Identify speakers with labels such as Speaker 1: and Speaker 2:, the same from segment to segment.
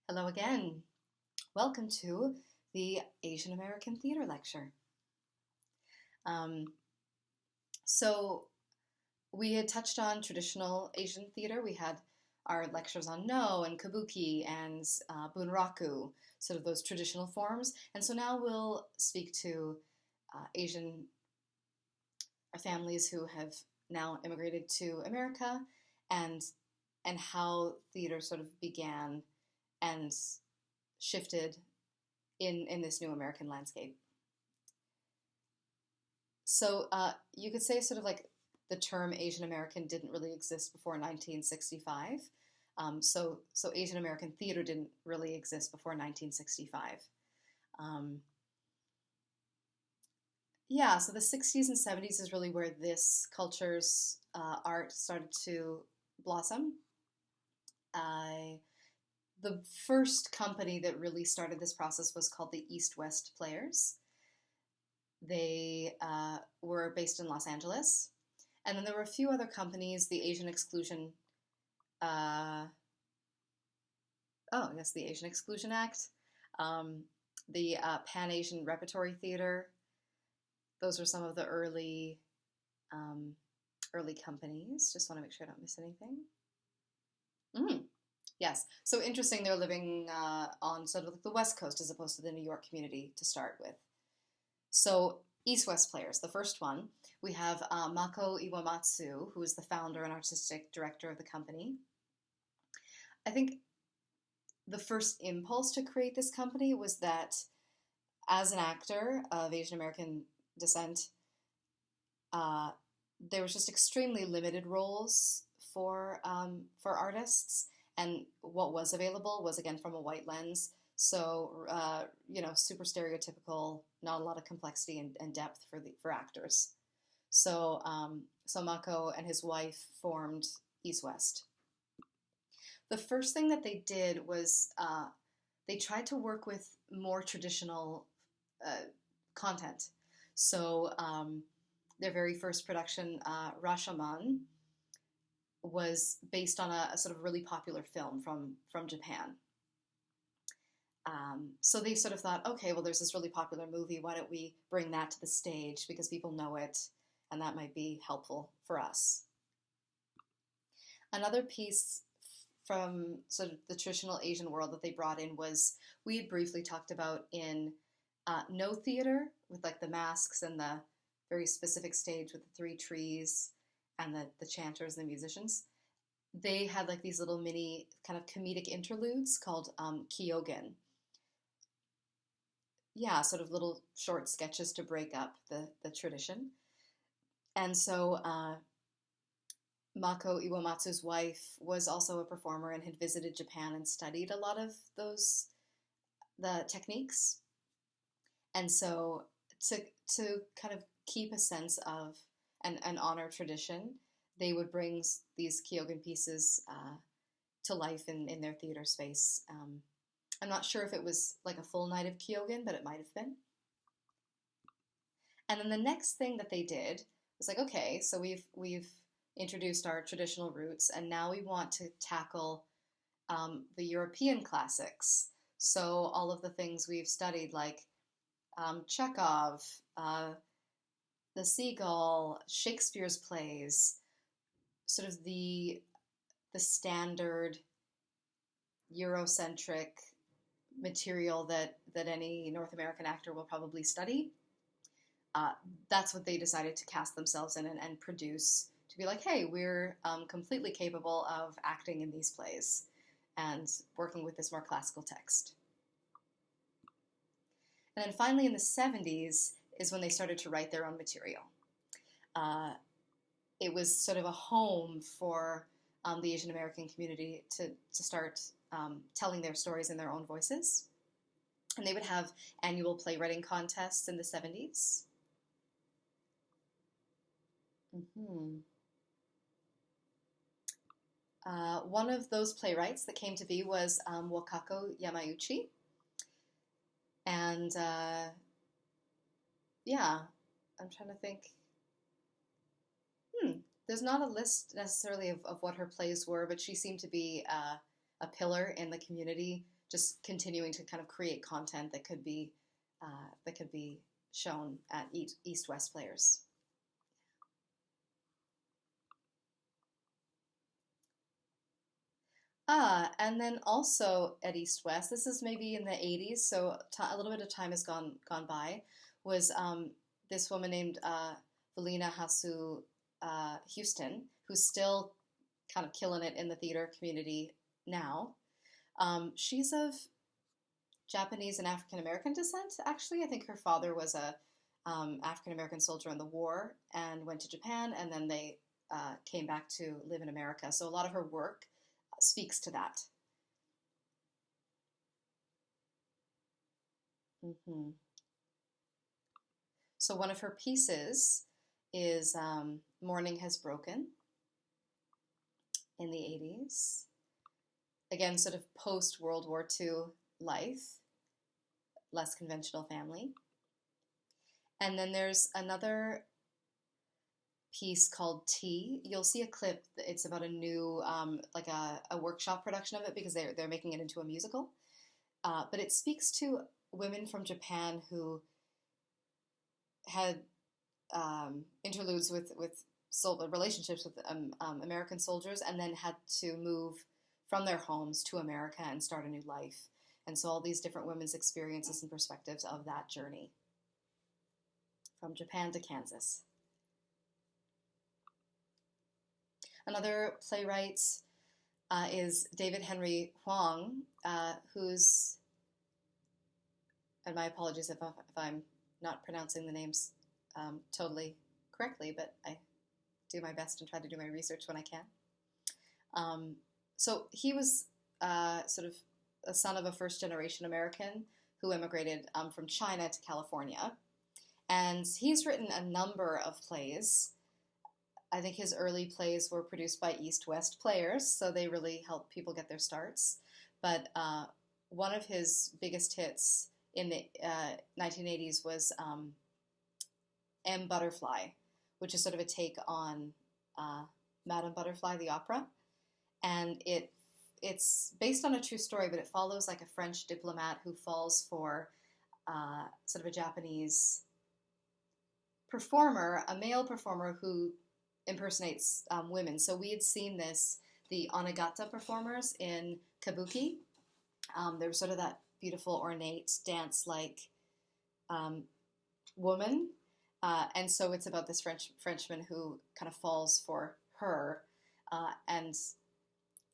Speaker 1: Hello again. Welcome to the Asian American Theater Lecture. Um, so we had touched on traditional Asian theater. We had our lectures on No and Kabuki and Bunraku, sort of those traditional forms. And so now we'll speak to Asian families who have now immigrated to America and and how theater sort of began and shifted in this new American landscape. So you could say sort of like the term Asian American didn't really exist before 1965. So Asian American theater didn't really exist before 1965. Um, yeah, so the 60s and 70s is really where this culture's art started to blossom. Uh, the first company that really started this process was called the East West Players. They were based in Los Angeles. And then there were a few other companies, the Asian Exclusion, uh, I guess the Asian Exclusion Act, um, the Pan Asian Repertory Theater. Those were some of the um, early companies. Just want to make sure I don't miss anything. Mm, yes. So interesting. They're living on sort of like the West Coast as opposed to the New York community to start with. So East West Players, the first one, we have Mako Iwamatsu, who is the founder and artistic director of the company. I think the first impulse to create this company was that as an actor of Asian American descent, uh, there was just extremely limited roles for artists, and what was available was again from a white lens. So super stereotypical, not a lot of complexity and depth for actors. So Mako and his wife formed East West. The first thing that they did was they tried to work with more traditional uh, content. So their very first production, Rashomon, was based on a sort of really popular film from Japan. So they sort of thought, okay, well, there's this really popular movie. Why don't we bring that to the stage because people know it, and that might be helpful for us. Another piece from sort of the traditional Asian world that they brought in was we had briefly talked about in No Theater with like the masks and the very specific stage with the three trees and the chanters and the musicians. They had like these little mini kind of comedic interludes called kyogen. Yeah, sort of little short sketches to break up the tradition. And so Mako Iwamatsu's wife was also a performer and had visited Japan and studied a lot of the techniques. And so to kind of keep a sense of and honor tradition, they would bring these Kyogen pieces to life in their theater space. I'm not sure if it was like a full night of Kyogen, but it might have been. And then the next thing that they did was like, okay, so we've introduced our traditional roots, and now we want to tackle the European classics. So all of the things we've studied, like Chekhov, The Seagull, Shakespeare's plays, sort of the standard Eurocentric material that any North American actor will probably study. That's what they decided to cast themselves in and produce to be like, hey, we're completely capable of acting in these plays and working with this more classical text. And then finally in the 70s is when they started to write their own material. It was sort of a home for the Asian American community to start telling their stories in their own voices. And they would have annual playwriting contests in the 70s. Mm-hmm. One of those playwrights that came to be was Wakako Yamauchi. And yeah, I'm trying to think. There's not a list necessarily of what her plays were, but she seemed to be a pillar in the community just continuing to kind of create content that could be shown at East West Players. And then also at East West, this is maybe in the 80s, so a little bit of time has gone by, was this woman named Valina Hasu Houston, who's still kind of killing it in the theater community now. She's of Japanese and African American descent, actually. I think her father was a African American soldier in the war and went to Japan, and then they came back to live in America. So a lot of her work speaks to that. Mm-hmm. So one of her pieces is Morning Has Broken in the 80s. Again, sort of post-World War II life, less conventional family. And then there's another piece called Tea. You'll see a clip. It's about a new, like a workshop production of it because they're making it into a musical. But it speaks to women from Japan who had interludes with relationships with American soldiers, and then had to move from their homes to America and start a new life. And so all these different women's experiences and perspectives of that journey from Japan to Kansas. Another playwright is David Henry Hwang, who's, and my apologies if I'm not pronouncing the names totally correctly, but I do my best and try to do my research when I can. So he was sort of a son of a first-generation American who immigrated from China to California. And he's written a number of plays. I think his early plays were produced by East West Players, so they really helped people get their starts. But one of his biggest hits in the 1980s was M. Butterfly, which is sort of a take on Madame Butterfly, the opera. And it's based on a true story, but it follows like a French diplomat who falls for sort of a Japanese performer, a male performer who impersonates women. So we had seen the Onagata performers in Kabuki. There was sort of that beautiful, ornate, dance-like woman. And so it's about this Frenchman who kind of falls for her and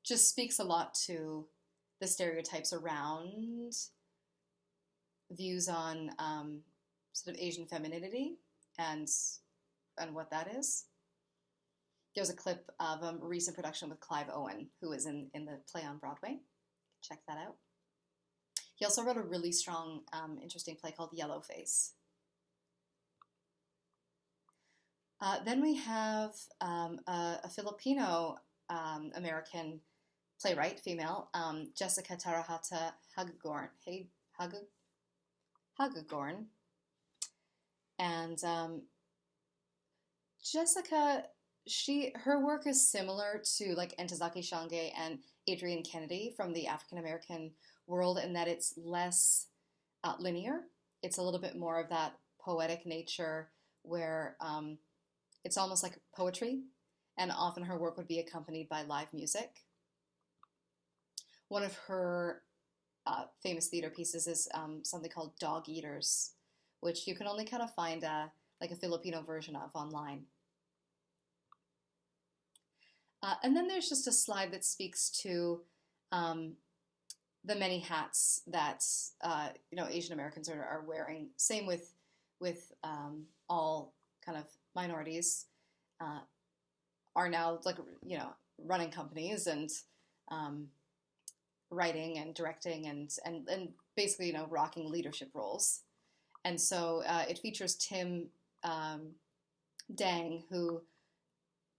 Speaker 1: just speaks a lot to the stereotypes around views on sort of Asian femininity and what that is. There's a clip of a recent production with Clive Owen, who is in the play on Broadway. Check that out. He also wrote a really strong, interesting play called Yellowface. Then we have a Filipino American playwright, female, Jessica Tarahata Hagagorn. And Jessica, her work is similar to like Entezaki Shange and Adrienne Kennedy from the African American world in that it's less linear. It's a little bit more of that poetic nature where it's almost like poetry, and often her work would be accompanied by live music. One of her famous theater pieces is something called Dog Eaters, which you can only kind of find like a Filipino version of online. And then there's just a slide that speaks to the many hats that Asian Americans are wearing. Same with all kind of minorities are now like running companies and writing and directing and basically rocking leadership roles. And so it features Tim Dang, who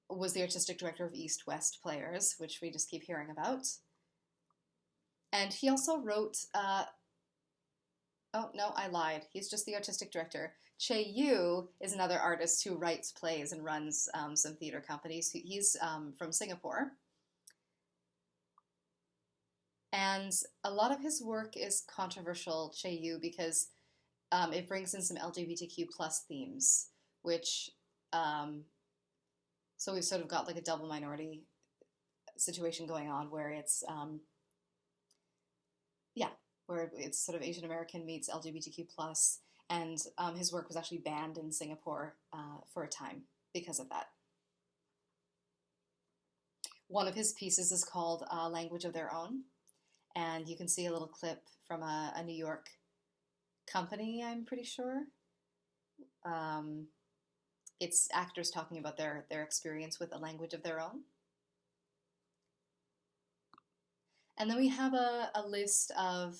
Speaker 1: was the artistic director of East West Players, which we just keep hearing about. And he also wrote, oh no, I lied. He's just the artistic director. Che Yu is another artist who writes plays and runs some theater companies. He's from Singapore. And a lot of his work is controversial, Che Yu, because it brings in some LGBTQ plus themes, which so we've sort of got like a double minority situation going on where it's yeah, where it's sort of Asian American meets LGBTQ plus, and his work was actually banned in Singapore for a time because of that. One of his pieces is called Language of Their Own, and you can see a little clip from a New York company, I'm pretty sure. Um, it's actors talking about their experience with a language of their own. And then we have a list of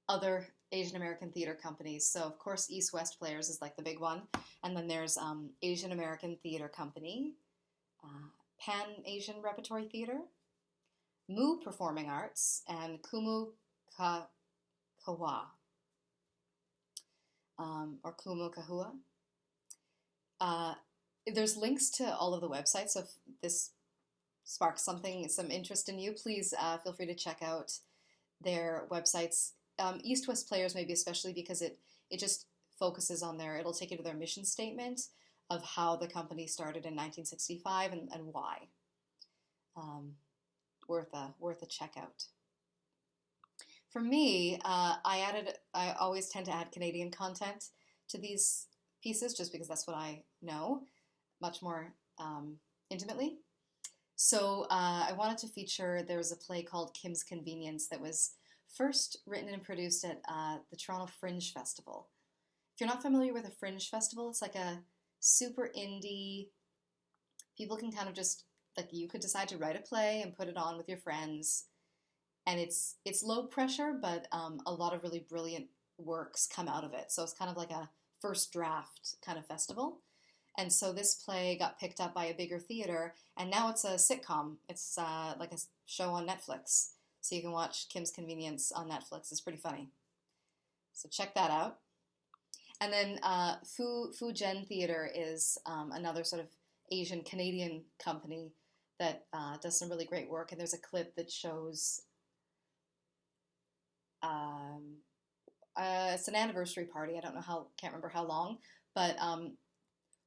Speaker 1: other Asian American theater companies. So, of course, East West Players is like the big one. And then there's Asian American Theater Company, Pan Asian Repertory Theater, Mu Performing Arts, and Kumu Kahua, or Kumu Kahua. There's links to all of the websites, so if this sparks some interest in you, please feel free to check out their websites. East West Players maybe especially because it just focuses on it'll take you to their mission statement of how the company started in 1965 and why. Worth a check out. For me, I always tend to add Canadian content to these pieces just because that's what I know much more intimately. So I wanted to feature, there was a play called Kim's Convenience that was first written and produced at the Toronto Fringe Festival. If you're not familiar with a Fringe Festival, it's like a super indie, people can kind of just, like you could decide to write a play and put it on with your friends. And it's low pressure, but a lot of really brilliant works come out of it. So it's kind of like a first draft kind of festival. And so this play got picked up by a bigger theater, and now it's a sitcom. It's like a show on Netflix. So you can watch Kim's Convenience on Netflix. It's pretty funny. So check that out. And then Fu Jen Theater is another sort of Asian Canadian company that does some really great work. And there's a clip that shows it's an anniversary party. I don't know can't remember how long, but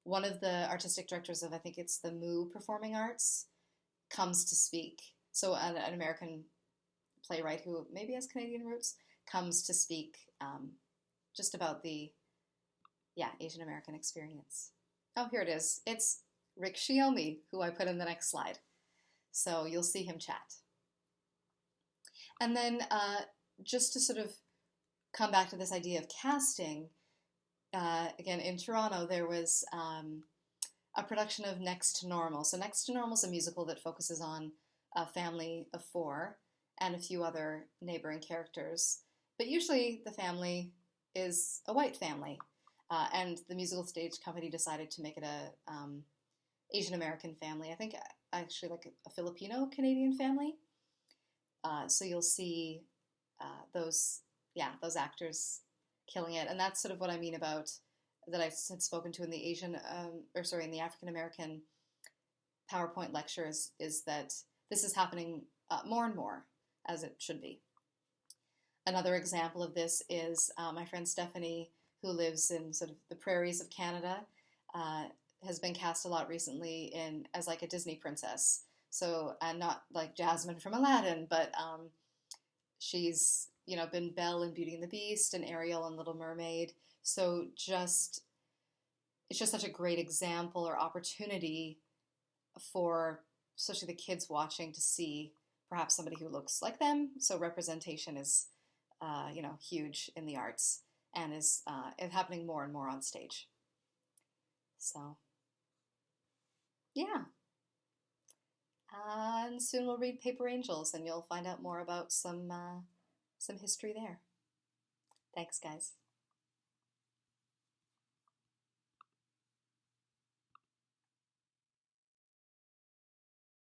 Speaker 1: one of the artistic directors of, I think it's the Mu Performing Arts, comes to speak. So an American playwright who maybe has Canadian roots comes to speak just about the Asian American experience. Oh, here it is. It's Rick Shiomi, who I put in the next slide. So you'll see him chat. And then just to sort of come back to this idea of casting, again, in Toronto, there was a production of Next to Normal. So Next to Normal is a musical that focuses on a family of 4 and a few other neighboring characters. But usually the family is a white family. And the musical stage company decided to make it a Asian American family. I think actually like a Filipino-Canadian family. So you'll see those actors killing it, and that's sort of what I mean about that I had spoken to in the in the African American PowerPoint lectures, is that this is happening more and more, as it should be. Another example of this is my friend Stephanie, who lives in sort of the prairies of Canada, has been cast a lot recently as like a Disney princess. So, and not like Jasmine from Aladdin, but she's been Belle in Beauty and the Beast and Ariel in Little Mermaid. So it's just such a great example or opportunity for especially the kids watching to see perhaps somebody who looks like them. So representation is, huge in the arts and is happening more and more on stage. So, yeah. And soon we'll read Paper Angels and you'll find out more about some history there. Thanks, guys.